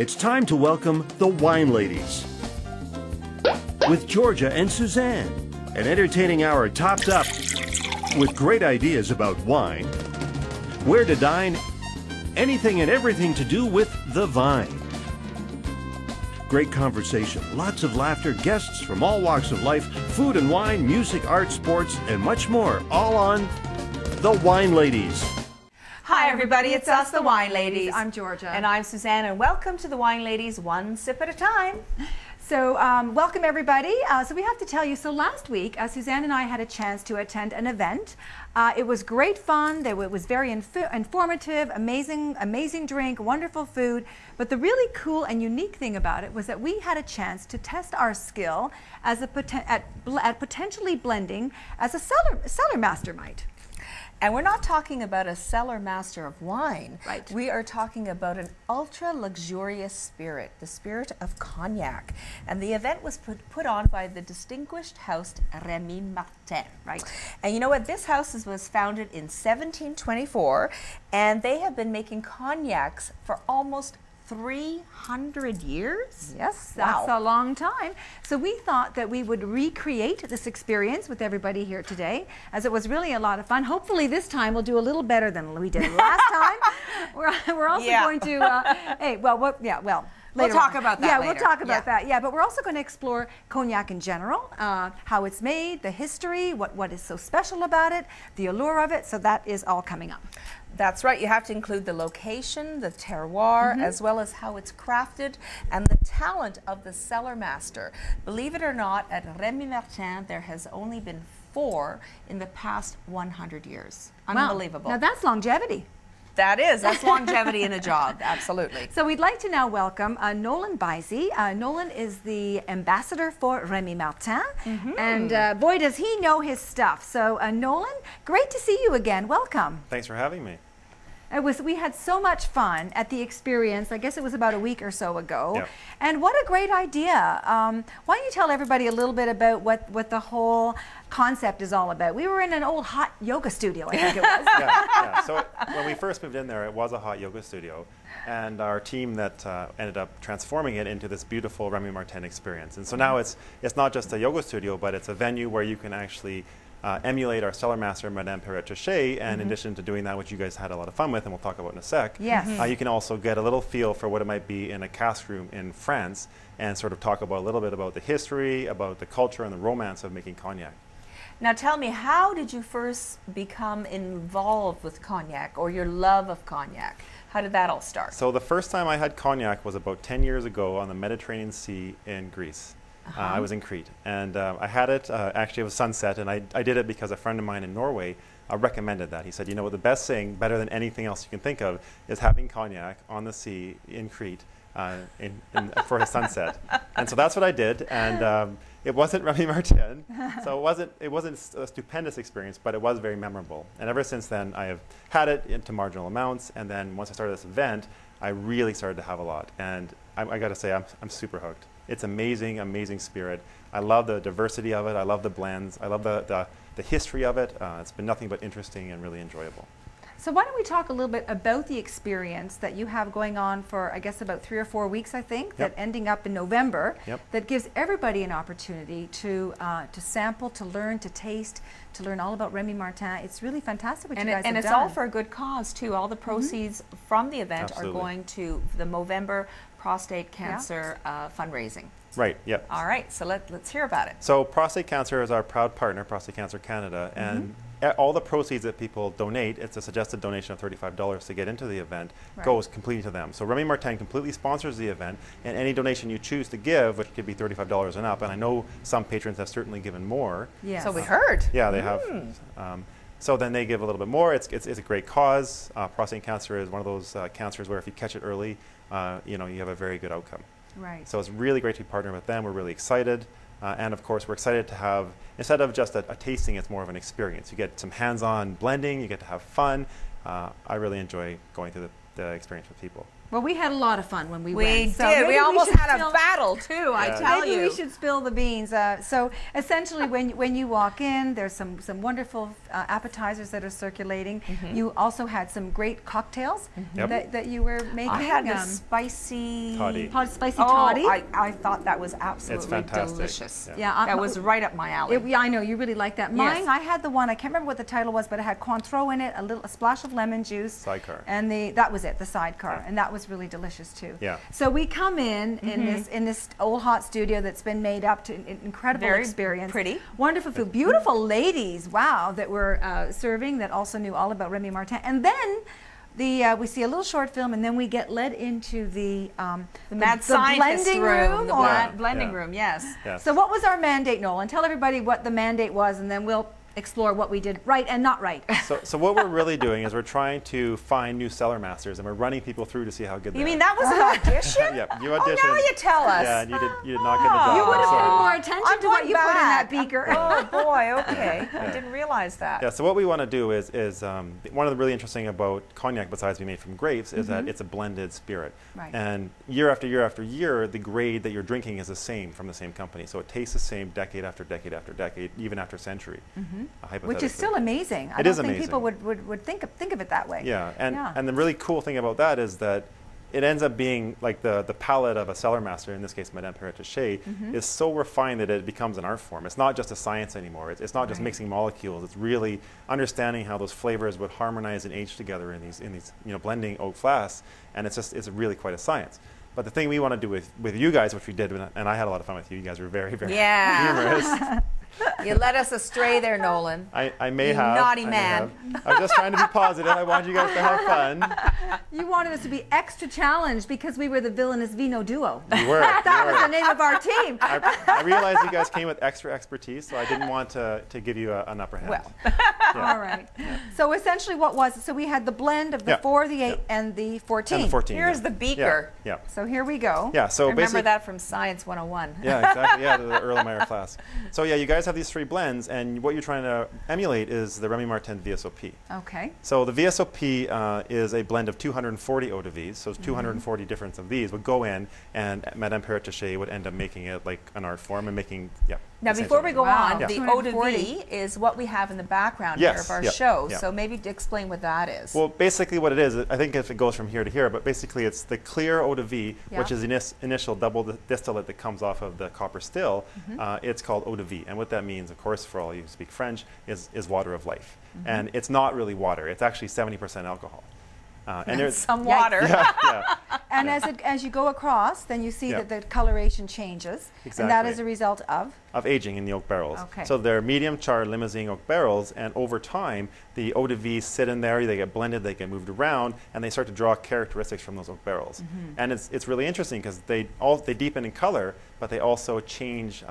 It's time to welcome the Wine Ladies with Georgia and Suzanne. An entertaining hour topped up with great ideas about wine, where to dine, anything and everything to do with the vine. Great conversation, lots of laughter, guests from all walks of life, food and wine, music, art, sports, and much more, all on the Wine Ladies. Hi everybody, it's us, the Wine Ladies. I'm Georgia. And I'm Suzanne, and welcome to the Wine Ladies, one sip at a time. So welcome everybody. So we have to tell you, so last week Suzanne and I had a chance to attend an event. It was great fun. It was very informative, amazing drink, wonderful food. But the really cool and unique thing about it was that we had a chance to test our skill as at potentially blending as a cellar master might. And we're not talking about a cellar master of wine. Right. We are talking about an ultra luxurious spirit, the spirit of cognac. And the event was put on by the distinguished host Remy. Right. And you know what? This house was founded in 1724, and they have been making cognacs for almost 300 years? Yes, that's a long time. So we thought that we would recreate this experience with everybody here today, as it was really a lot of fun. Hopefully this time we'll do a little better than we did last time. We're also going to, We'll talk about that later. We'll talk about that. Yeah, but we're also going to explore cognac in general, how it's made, the history, what is so special about it, the allure of it. So that is all coming up. That's right. You have to include the location, the terroir, as well as how it's crafted and the talent of the cellar master. Believe it or not, at Remy Martin, there has only been 4 in the past 100 years. Unbelievable. Wow. Now that's longevity. That's longevity in a job, absolutely. So we'd like to now welcome Nolan Bisey. Nolan is the ambassador for Remy Martin, and boy does he know his stuff. So Nolan, great to see you again. Welcome. Thanks for having me. We had so much fun at the experience. I guess it was about a week or so ago. Yep. And what a great idea. Why don't you tell everybody a little bit about what the whole concept is all about? We were in an old hot yoga studio, I think it was. Yeah. So when we first moved in there, it was a hot yoga studio. And our team that ended up transforming it into this beautiful Remy Martin experience. And so now it's not just a yoga studio, but it's a venue where you can actually emulate our cellar master, Madame Perret-Trichet, and in addition to doing that, which you guys had a lot of fun with, and we'll talk about in a sec, you can also get a little feel for what it might be in a cask room in France, and sort of talk about a little bit about the history, about the culture, and the romance of making cognac. Now tell me, how did you first become involved with cognac, or your love of cognac? How did that all start? So the first time I had cognac was about 10 years ago on the Mediterranean Sea in Greece. I was in Crete, and I had it, actually it was sunset, and I did it because a friend of mine in Norway recommended that. He said, you know what, the best thing, better than anything else you can think of, is having cognac on the sea in Crete for a sunset. And so that's what I did, and it wasn't Remy Martin, so it wasn't a stupendous experience, but it was very memorable. And ever since then, I have had it into marginal amounts, and then once I started this event, I really started to have a lot. And I got to say, I'm super hooked. It's amazing, amazing spirit. I love the diversity of it. I love the blends. I love the history of it. It's been nothing but interesting and really enjoyable. So why don't we talk a little bit about the experience that you have going on for, I guess, about 3 or 4 weeks, I think, that ending up in November, that gives everybody an opportunity to sample, to learn, to taste, to learn all about Remy Martin. It's really fantastic what you guys have done. And it's all for a good cause, too. All the proceeds from the event are going to the Movember prostate cancer fundraising. Right, yep. All right, so let's hear about it. So prostate cancer is our proud partner, Prostate Cancer Canada, and all the proceeds that people donate, it's a suggested donation of $35 to get into the event, goes completely to them. So Remy Martin completely sponsors the event, and any donation you choose to give, which could be $35 and up, and I know some patrons have certainly given more. Yes. So we heard. Yeah, they have. So then they give a little bit more. It's a great cause. Prostate cancer is one of those cancers where if you catch it early, you have a very good outcome. Right. So it's really great to be partnered with them. We're really excited. And of course, we're excited to have, instead of just a tasting, it's more of an experience. You get some hands-on blending, you get to have fun. I really enjoy going through the experience with people. Well, we had a lot of fun when we We went. did. We almost had a battle too, I tell maybe you. we should spill the beans. So essentially, when you walk in, there's some wonderful appetizers that are circulating. You also had some great cocktails that you were making. I had the spicy toddy. Spicy toddy. I thought that was absolutely fantastic. delicious. Yeah, that was right up my alley. Yeah, I know you really like that. Mine, Yes. I had the one. I can't remember what the title was, but it had Cointreau in it, a splash of lemon juice, Sidecar. and that was it, the sidecar, and that was really delicious too. Yeah. So we come in this old hot studio that's been made up to an incredible Very experience. pretty. Wonderful food, beautiful ladies. Wow, that were serving, that also knew all about Remy Martin, and then. We see a little short film, and then we get led into the mad scientist blending room, the or- blending room. Yes. Yes. So what was our mandate, Nolan? Tell everybody what the mandate was, and then we'll explore what we did right and not right. So what we're really doing is we're trying to find new cellar masters, and we're running people through to see how good they You are. mean that was an audition? Yeah, you Oh, auditioned. now you tell us. Yeah, and you did not get the job. You would have so- paid more attention I'm to what going you put in that back. beaker. Oh boy, okay. I didn't realize that. Yeah, so what we want to do is one of the really interesting about cognac, besides being made from grapes, is that it's a blended spirit. Right. And year after year after year, the grade that you're drinking is the same from the same company. So it tastes the same decade after decade after decade, even after a century, Which is still amazing. I It don't is think amazing. people would think of it that way. Yeah, and the really cool thing about that is that it ends up being like the palate of a cellar master, in this case Madame Perret-Touchet, is so refined that it becomes an art form. It's not just a science anymore. It's not just mixing molecules. It's really understanding how those flavors would harmonize and age together in these blending oak flasks, and it's really quite a science. But the thing we want to do with you guys, which we did, and I had a lot of fun with you. You guys were very, very humorous. You led us astray there, Nolan. I may You have. naughty I may man. have. I was just trying to be positive. I wanted you guys to have fun. You wanted us to be extra challenged because we were the villainous vino duo. You were. That you was were. the name of our team. I realized you guys came with extra expertise, so I didn't want to give you an upper hand. Well. All right. So essentially what was it? So we had the blend of the 4, the 8, and the 14. And the 14. Here's the beaker. Yeah. So here we go. Yeah. So Remember basically, that from Science 101. Yeah, exactly. Yeah, the Erlenmeyer flask. So yeah, you guys have these 3 blends, and what you're trying to emulate is the Remy Martin VSOP. Okay. So the VSOP is a blend of 240 eau de vie, so 240 different of these would go in, and Madame Perret-Touchet would end up making it like an art form and making, Now, the same before sort we of go thing. Wow. on, Yeah. the eau de 240. vie is what we have in the background Yes, here of our yep, show. yep. So maybe explain what that is. Well, basically what it is, I think if it goes from here to here, but basically it's the clear eau de vie, which is the initial double distillate that comes off of the copper still. It's called eau de vie. And what that means, of course, for all you who speak French, is water of life. And it's not really water. It's actually 70% alcohol. And there's some water. And as you go across, then you see that the coloration changes. Exactly. And that is a result of? Of aging in the oak barrels. Okay. So they're medium char limousine oak barrels, and over time, the eau de vie sit in there, they get blended, they get moved around, and they start to draw characteristics from those oak barrels. And it's really interesting because they deepen in color, but they also change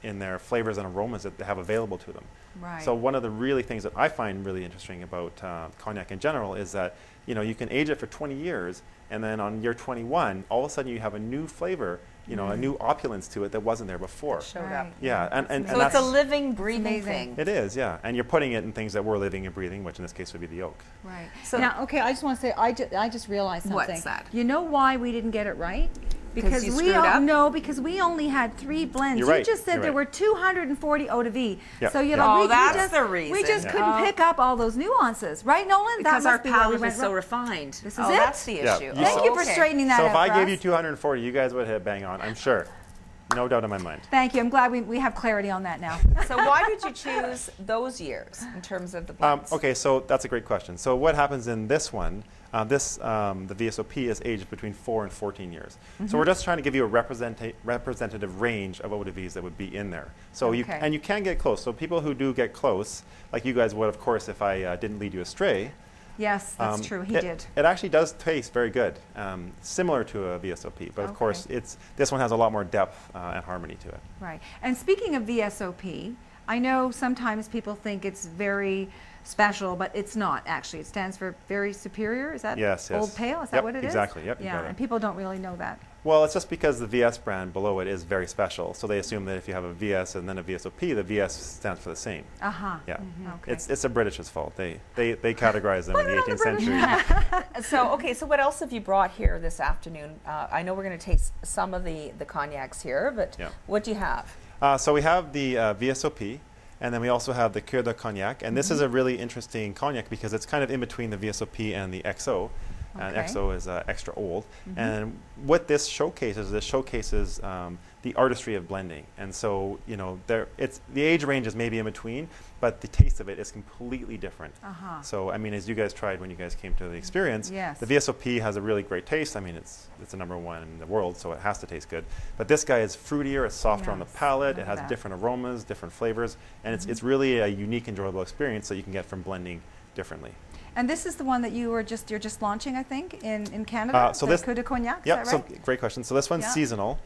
in their flavors and aromas that they have available to them. Right. So one of the really things that I find really interesting about cognac in general is that you can age it for 20 years, and then on year 21, all of a sudden you have a new flavor, a new opulence to it that wasn't there before. Showed Right. up. Yeah, and So that's it's a living, breathing amazing. thing. it is, yeah, and you're putting it in things that were living and breathing, which in this case would be the oak. Right. So- Now, okay, I just want to say, I just realized something. What's that? You know why we didn't get it right? Because you we screwed up? No, because we only had 3 blends. You're You right, just said you're there right. were 240 eau de vie. Yeah, So yeah. Oh, we that's just, the We reason. just couldn't pick up all those nuances, right, Nolan? Because that our must be where we palate went is so wrong. refined. This is oh, it? that's the Yeah, issue. you Thank saw- you for okay. straightening that So out if I for gave us. you 240, you guys would hit bang on, I'm sure. No doubt in my mind. Thank you. I'm glad we have clarity on that now. So why did you choose those years in terms of the blends? Okay, so that's a great question. So what happens in this one, the VSOP is aged between 4 and 14 years. So we're just trying to give you a representative range of eau de vies that would be in there. So you can get close. So people who do get close, like you guys would, of course, if I didn't lead you astray. Yes, that's true. He did. It actually does taste very good, similar to a VSOP, but of course this one has a lot more depth and harmony to it. Right. And speaking of VSOP, I know sometimes people think it's very special, but it's not actually. It stands for very superior. Is that Yes, yes. Old Pale? Is that Yep, what it is? exactly. Yep, you Yeah, got it. and people don't really know that. Well, it's just because the VS brand below it is very special. So they assume that if you have a VS and then a VSOP, the VS stands for the same. Uh-huh. Yeah. Okay. It's the British's fault. They categorize them in the 18th century. So, okay, so what else have you brought here this afternoon? I know we're going to taste some of the cognacs here, but what do you have? So we have the VSOP, and then we also have the Cœur de Cognac. And this is a really interesting cognac because it's kind of in between the VSOP and the XO. And XO is extra old. And what this showcases the artistry of blending. And so, you know, the age range is maybe in between, but the taste of it is completely different. So, I mean, as you guys tried when you guys came to the experience, the VSOP has a really great taste. I mean, it's the #1 in the world, so it has to taste good. But this guy is fruitier, it's softer on the palate, it has different aromas, different flavors, and it's really a unique, enjoyable experience that you can get from blending differently. And this is the one that you're just launching, I think, in Canada. So the this Cœur de Cognac. Yeah, is that right? so great question. So this one's seasonal.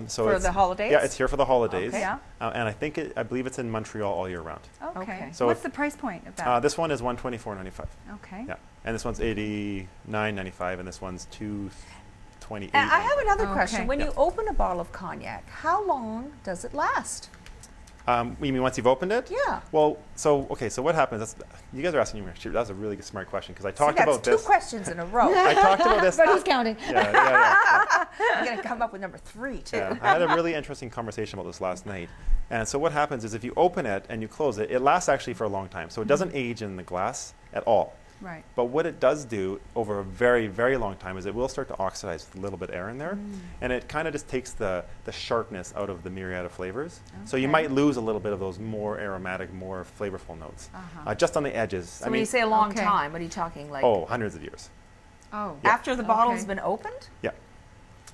So for the holidays. Yeah, it's here for the holidays. Okay. And I believe it's in Montreal all year round. Okay. So what's the price point of that? This one is $124.95. Okay. Yeah, and this one's $89.95, and this one's $228. And I have another question. Okay. When you open a bottle of cognac, how long does it last? You mean once you've opened it? Yeah. Well, so what happens? You guys are asking me. That's a really good, smart question because I talked about two this. questions in a row. I talked about this. But who's counting? Yeah. I'm going to come up with number 3 too. Yeah, I had a really interesting conversation about this last night. And so what happens is if you open it and you close it, it lasts actually for a long time. So it doesn't age in the glass at all. Right. But what it does do over a very, very long time is it will start to oxidize with a little bit of air in there. And it kind of just takes the sharpness out of the myriad of flavors. So you might lose a little bit of those more aromatic, more flavorful notes. Just on the edges. So when you say a long time, what are you talking like? Oh, hundreds of years. Oh. After the bottle's been opened? Yeah.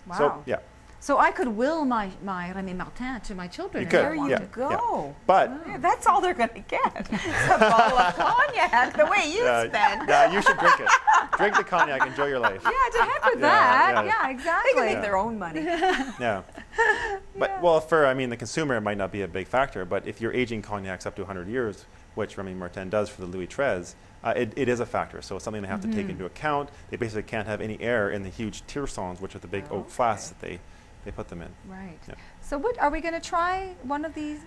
Wow. So, yeah. So I could will my Remy Martin to my children. You could. There you go. Yeah. But Yeah, that's all they're going to get. A bottle of cognac, the way you spend. Yeah, you should drink it. Drink the cognac, enjoy your life. Yeah, to heck with that. yeah. Yeah, exactly. They can make their own money. Yeah. But, well, the consumer, it might not be a big factor, but if you're aging cognacs up to 100 years, which Remy Martin does for the Louis XIII, it is a factor. So it's something they have to take into account. They basically can't have any air in the huge tiercons, which are the big oak flasks that they put them in. Right. Yeah. So what are we going to try one of these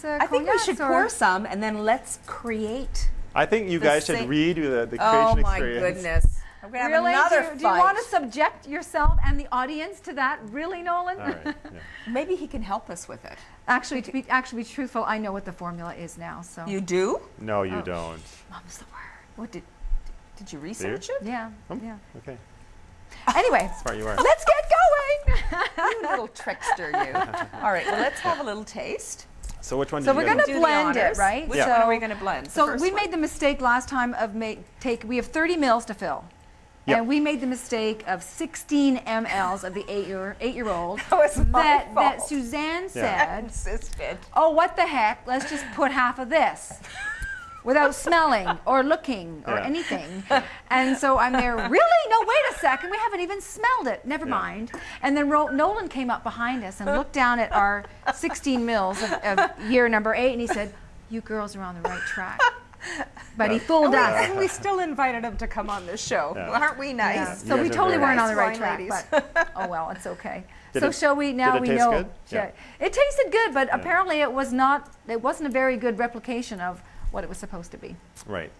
I think we should pour some and then let's create. I think you guys should redo the creation Oh my experience. goodness. We're going to have another fight. Do you want to subject yourself and the audience to that? Really, Nolan? All right. Yeah. Maybe he can help us with it. Actually, to be truthful, I know what the formula is now. So You do? No, you don't. Mom's the word. What did you research it? Yeah. Yeah. Okay. Anyway, Smart you are. let's get going. You little trickster, you. All right, well, let's have a little taste. So which one So did we're you going guys to Do the blend it, honors. right? Which one are we going to blend? So we made the mistake last time of we have 30 mils to fill. Yep. And we made the mistake of 16 mLs of the eight-year-old That was my fault. that Suzanne I said, insisted. oh, what the heck, let's just put half of this without smelling or looking or anything. And so I'm there, really? No, wait a second, we haven't even smelled it. Never mind. And then Nolan came up behind us and looked down at our 16 mils of year number 8, and he said, you girls are on the right track. But he fooled us. And we still invited him to come on this show. Yeah. Aren't we nice? Yeah. So You we guys are totally very weren't on the nice right wine track, ladies. but oh well, it's okay. Did So it- shall we now? did it We taste know. good? Yeah. It tasted good, but apparently it was not. It wasn't a very good replication of what it was supposed to be. Right.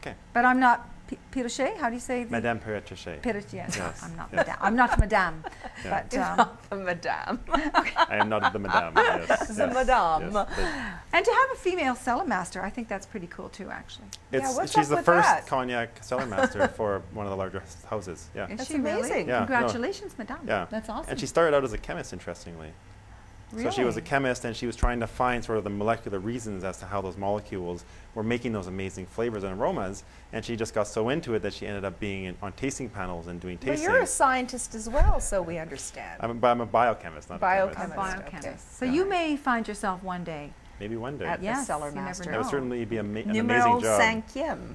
Okay. But I'm not Pirochet. How do you say? Madame Perrette. Pirochet. Yes. Yes. I'm not Yes. Madame. I'm not Madame. Yeah. But The madame. I am not the madame. Yes. The madame. and to have a female cellar master, I think that's pretty cool too. Actually. what's She's up the with first that? cognac cellar master for one of the larger houses. Yeah. Is That's she really? amazing. Yeah, no. Congratulations, Madame. Yeah. That's awesome. And she started out as a chemist, interestingly. So she was a Really? chemist, and she was trying to find sort of the molecular reasons as to how those molecules were making those amazing flavors and aromas. And she just got so into it that she ended up being on tasting panels and doing But tastings. you're a scientist as well, so we understand. I'm a biochemist, not a Biochemist. chemist. A biochemist. Okay. So you may find yourself one day. Maybe one day. At Yes, the cellar you never master. That would know. certainly be an Numero amazing job. cinquième.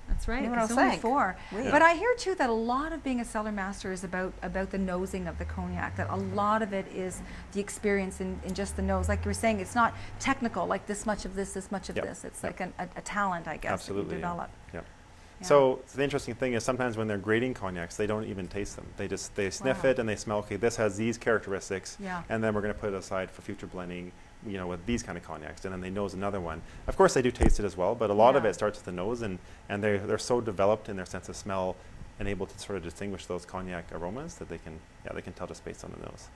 That's right. Numero It's only cinq. 4. Oui. But I hear too that a lot of being a cellar master is about the nosing of the cognac. That a lot of it is the experience in just the nose. Like you were saying, it's not technical. Like this much of this much of Yep. this. It's Yep. like a talent, I guess, Absolutely. that you develop. Yeah. So the interesting thing is sometimes when they're grading cognacs, they don't even taste them. They sniff it and they smell, okay, this has these characteristics, and then we're going to put it aside for future blending, you know, with these kind of cognacs, and then they nose another one. Of course, they do taste it as well, but a lot of it starts with the nose, and they're so developed in their sense of smell and able to sort of distinguish those cognac aromas that they can tell just based on the nose.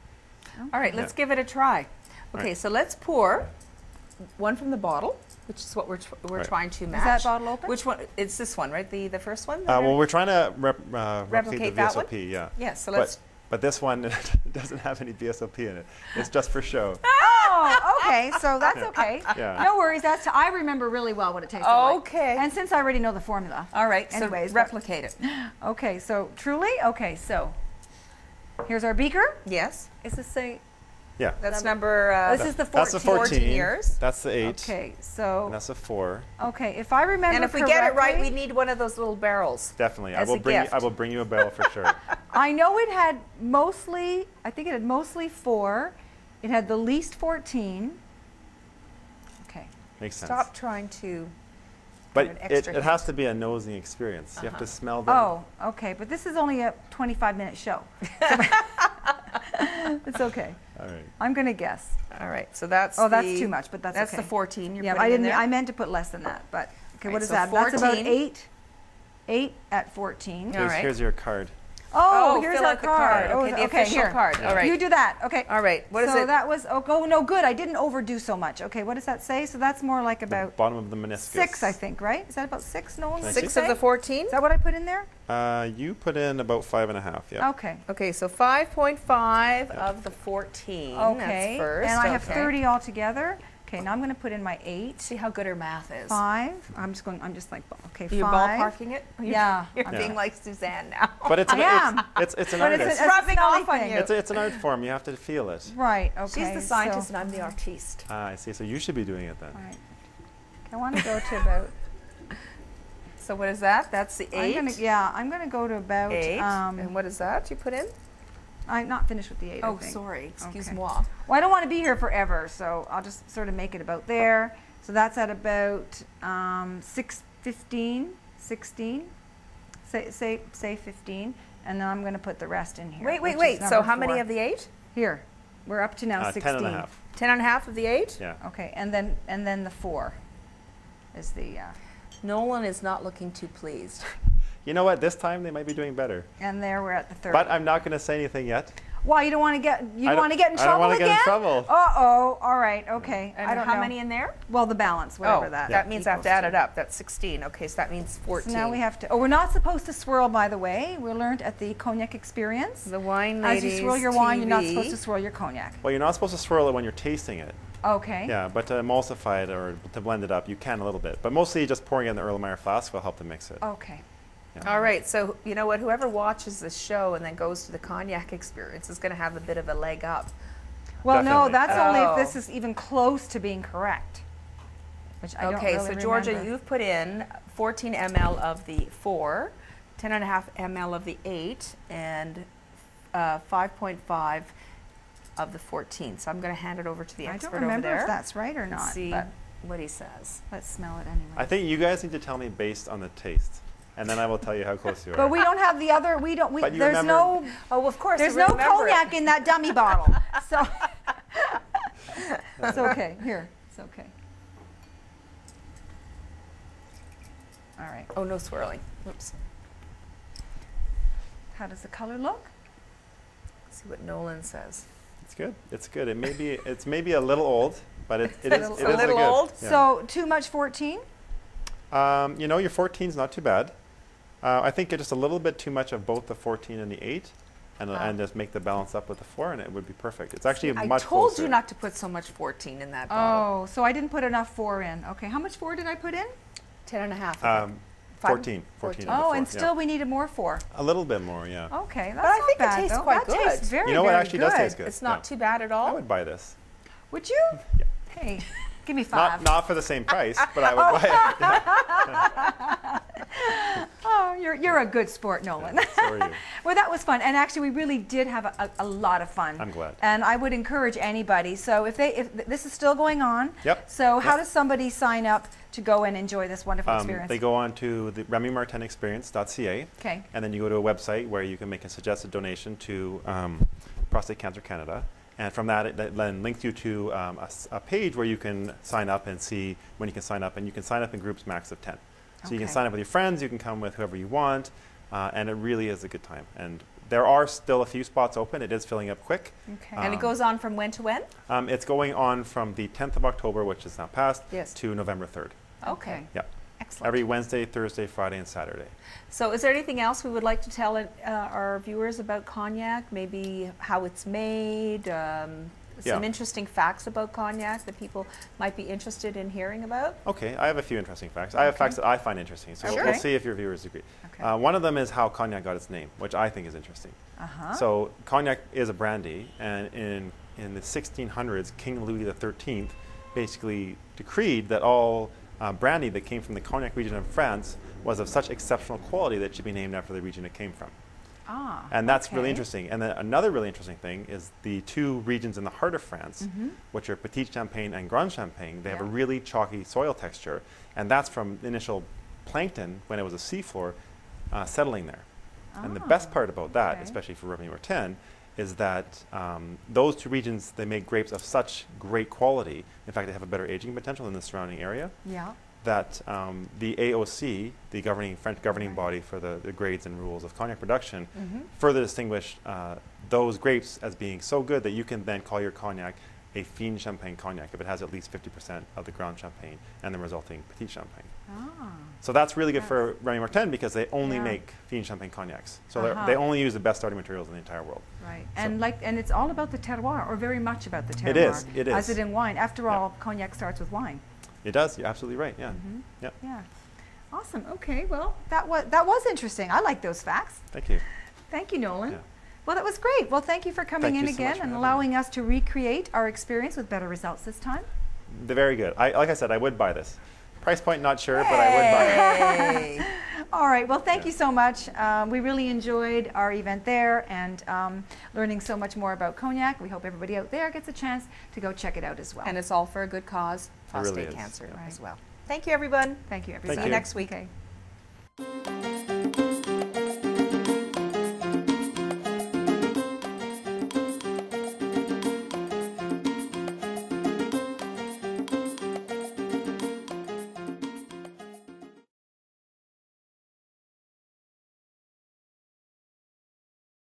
All right, let's give it a try. Okay, so let's pour one from the bottle, which is what we're trying to match. Is that bottle open? Which one? It's this one, right? The first one? Well, we're trying to replicate the that VSOP, one? yeah. Yes, so let's... But this one doesn't have any VSOP in it. It's just for show. Oh, okay. So that's okay. Yeah. No worries. I remember really well what it tasted like. Okay. And since I already know the formula. All right. Anyways, so replicate it. Okay. So truly. Okay. So here's our beaker. Yes. Is this a? Yeah. That's number. This is the 14. That's the 14 years. That's the 8. Okay. So. And that's the 4. Okay. If I remember. And if we get it right, we need one of those little barrels. Definitely. As I will gift. bring you a barrel for sure. I know it had mostly. I think it had mostly 4. It had the least 14. Okay. Makes sense. Stop trying to. But it has to be a nosing experience. You have to smell them. Oh, okay. But this is only a 25-minute show. It's okay. All right. I'm going to guess. All right. So that's. Oh, that's too much, but that's okay. That's the 14. You're yeah, putting in there. I meant to put less than that, but okay. Right, What is so that? 14. That's about 8. 8 at 14. All right. Here's your card. Oh, here's fill our out the card. Okay, the official here. card. Yeah. All right. You do that. Okay. All right. What is so it? that was, oh, no, good. I didn't overdo so much. Okay, what does that say? So that's more like about Bottom of the meniscus. 6, I think, right? Is that about 6, Nolan? 6 of the 14? Is that what I put in there? You put in about 5.5, yeah. Okay. Okay, so 5.5 of the 14. Okay. That's first. And I have 30 altogether. Okay, now I'm going to put in my 8. See how good her math is. 5. I'm just like, okay, 5. You're ballparking it? Yeah. You're being like Susanne now. But it's an art. It's rubbing off on you. It's an art form. You have to feel it. Right, okay. She's the scientist and I'm the artiste. Ah, I see. So you should be doing it then. All right. I want to go to about... So what is that? That's the 8? I'm going to go to about... 8. And what is that you put in? I'm not finished with the 8, Oh, I think. sorry. Excuse Okay. moi. Well, I don't want to be here forever, so I'll just sort of make it about there. So that's at about 15, 16. Say 15. And then I'm going to put the rest in here. Wait. So how many of the 8? Here. We're up to now 16. 10.5. 10.5 of the 8? Yeah. Okay, and then the 4 is the... Nolan is not looking too pleased. You know what? This time they might be doing better. And there we're at the 30. But I'm not going to say anything yet. Why, you don't want to get in trouble again? I don't want to get in trouble. Uh-oh. All right. Okay. And I don't how know. many in there? Well, the balance, whatever that. That means I have to add equals it up. That's 16. Okay, so that means 14. So now we have to. Oh, we're not supposed to swirl, by the way. We learned at the Cognac experience. The Wine As Ladies you swirl your wine, TV. you're not supposed to swirl your cognac. Well, you're not supposed to swirl it when you're tasting it. Okay. Yeah, but to emulsify it or to blend it up, you can a little bit. But mostly just pouring it in the Erlenmeyer flask will help to mix it. Okay. Yeah. All right, so you know what? Whoever watches this show and then goes to the Cognac experience is going to have a bit of a leg up. Well, no, Definitely. that's only if Oh. this is even close to being correct. Which I don't really so Georgia, remember. you've put in 14 ml of the 4, 10.5 ml of the 8, and 5.5 of the 14. So I'm going to hand it over to the I expert don't remember over there. if that's right or not. See But what he says. let's smell it anyway. I think you guys need to tell me based on the taste, and then I will tell you how close you are. But we don't have the other. We don't. But you There's remember- no. Oh, of course. There's I no remember it. cognac in that dummy bottle. So it's okay. Here, it's okay. All right. Oh, no swirling. Whoops. How does the color look? See what Nolan says. It's good. It's good. It's maybe a little old, but it is A it is little good. old? Yeah. So too much 14? You know, your 14 is not too bad. I think just a little bit too much of both the 14 and the 8, and just make the balance up with the 4, and it would be perfect. It's actually I much told closer. you not to put so much 14 in that bottle. Oh, so I didn't put enough 4 in. Okay, how much 4 did I put in? 10.5. 14. 14 of the Oh, 4, and yeah. still we needed more 4. A little bit more, yeah. Okay, that's But I not think it bad, tastes though. quite That tastes good. very, You know what very actually does taste good? It's not Yeah. too bad at I all. would buy this. Would you? Yeah. Hey, give me 5. Not for the same price, but I would buy it. Yeah. Oh, you're You're a good sport, Nolan. Yeah, so are you. Well, that was fun, and actually, we really did have a lot of fun. I'm glad. And I would encourage anybody. So if this is still going on, Yep. So how does somebody sign up to go and enjoy this wonderful experience? They go on to the RemyMartinExperience.ca, Okay. and then you go to a website where you can make a suggested donation to Prostate Cancer Canada. And from that, it then links you to a page where you can sign up and see when you can sign up. And you can sign up in groups max of 10. So you can sign up with your friends, you can come with whoever you want, and it really is a good time. And there are still a few spots open. It is filling up quick. Okay. And it goes on from when to when? It's going on from the 10th of October, which is now passed, Yes. to November 3rd. Okay. Yeah. Excellent. Every Wednesday, Thursday, Friday, and Saturday. So is there anything else we would like to tell our viewers about cognac? Maybe how it's made, some interesting facts about cognac that people might be interested in hearing about? Okay, I have a few interesting facts. I have facts that I find interesting, so Sure. we'll see if your viewers agree. Okay. One of them is how cognac got its name, which I think is interesting. So cognac is a brandy, and in the 1600s, King Louis XIII basically decreed that all brandy that came from the Cognac region of France was of such exceptional quality that it should be named after the region it came from. Ah, And that's really okay. interesting. And then another really interesting thing is the two regions in the heart of France, which are Petite Champagne and Grande Champagne, they have a really chalky soil texture, and that's from initial plankton, when it was a seafloor, settling there. And the best part about that, okay. especially for Remy Martin, is that those two regions, they make grapes of such great quality. In fact, they have a better aging potential than the surrounding area. Yeah. That the AOC, the French governing body for the grades and rules of cognac production, further distinguish those grapes as being so good that you can then call your cognac a fine champagne cognac if it has at least 50% of the Grand Champagne and the resulting Petite Champagne. Ah. So that's really good for Remy Martin because they only Yeah. make fine champagne cognacs. So they only use the best starting materials in the entire world. Right. So- And it's all about the terroir, or very much about the terroir. It is, it is. As it in wine. After all, cognac starts with wine. It does. You're absolutely right. Yeah. Yep. Yeah. Awesome. Okay. Well, that was interesting. I like those facts. Thank you. Thank you, Nolan. Yeah. Well, that was great. Well, thank you for coming Thank in you so much again for and having allowing us to recreate our experience with better results this time. They're very good. Like I said, I would buy this. Price point, not sure, but I would buy it. Hey. All right. Well, thank you so much. We really enjoyed our event there and learning so much more about cognac. We hope everybody out there gets a chance to go check it out as well. And it's all for a good cause, really prostate is, cancer yeah. as well. Thank you, everyone. Thank you, Thank everybody. See you you. next week. Okay.